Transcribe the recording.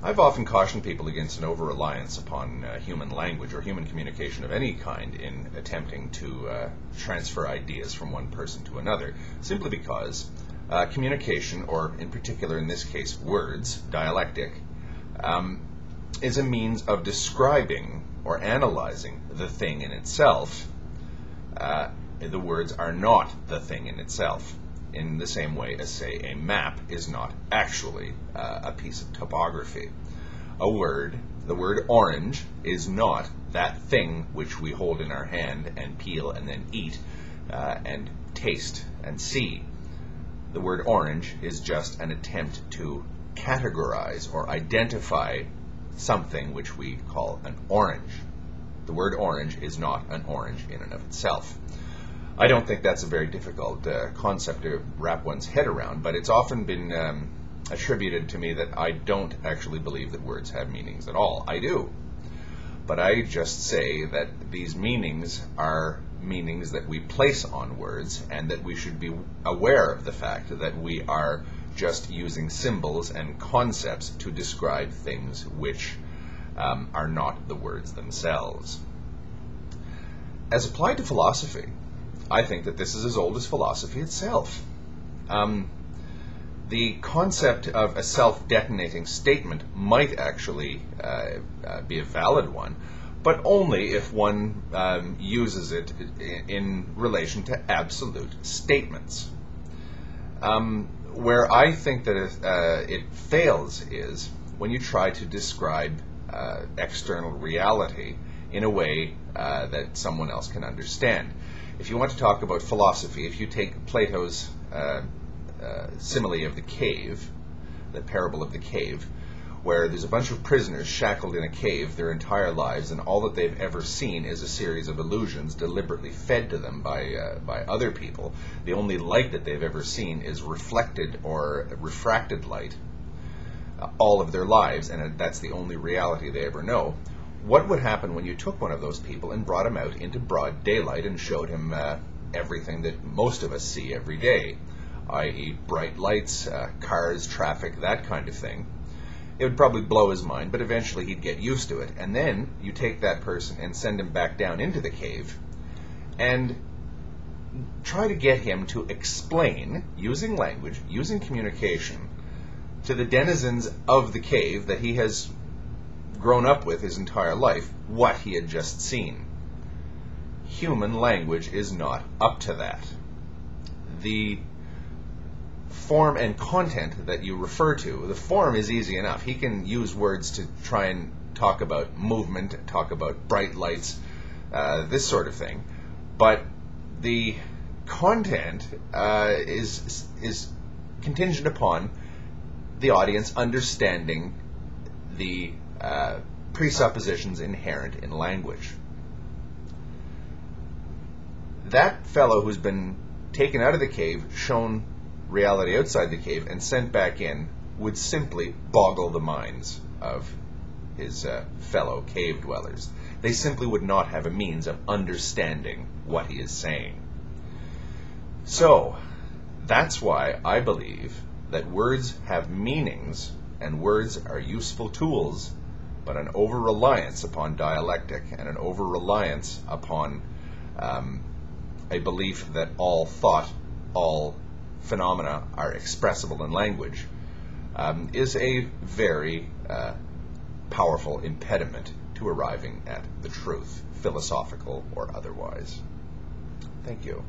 I've often cautioned people against an over-reliance upon human language or human communication of any kind in attempting to transfer ideas from one person to another, simply because communication, or in particular in this case words, dialectic, is a means of describing or analyzing the thing in itself. The words are not the thing in itself, in the same way as, say, a map is not actually a piece of topography. The word orange, is not that thing which we hold in our hand and peel and then eat and taste and see. The word orange is just an attempt to categorize or identify something which we call an orange. The word orange is not an orange in and of itself. I don't think that's a very difficult concept to wrap one's head around, but it's often been attributed to me that I don't actually believe that words have meanings at all. I do. But I just say that these meanings are meanings that we place on words, and that we should be aware of the fact that we are just using symbols and concepts to describe things which are not the words themselves. As applied to philosophy, I think that this is as old as philosophy itself. The concept of a self-detonating statement might actually be a valid one, but only if one uses it in relation to absolute statements. Where I think that it fails is when you try to describe external reality in a way that someone else can understand. If you want to talk about philosophy, if you take Plato's simile of the cave, the parable of the cave, where there's a bunch of prisoners shackled in a cave their entire lives, and all that they've ever seen is a series of illusions deliberately fed to them by other people. The only light that they've ever seen is reflected or refracted light all of their lives, and that's the only reality they ever know. What would happen when you took one of those people and brought him out into broad daylight and showed him everything that most of us see every day, i.e. bright lights, cars, traffic, that kind of thing? It would probably blow his mind, but eventually he'd get used to it. And then you take that person and send him back down into the cave and try to get him to explain, using language, using communication, to the denizens of the cave that he has grown up with his entire life, what he had just seen. Human language is not up to that. The form and content that you refer to, the form is easy enough. He can use words to try and talk about movement, talk about bright lights, this sort of thing. But the content is contingent upon the audience understanding the presuppositions inherent in language. That fellow who's been taken out of the cave, shown reality outside the cave, and sent back in, would simply boggle the minds of his fellow cave dwellers. They simply would not have a means of understanding what he is saying. So, that's why I believe that words have meanings, and words are useful tools, but an over-reliance upon dialectic and an over-reliance upon a belief that all thought, all phenomena are expressible in language is a very powerful impediment to arriving at the truth, philosophical or otherwise. Thank you.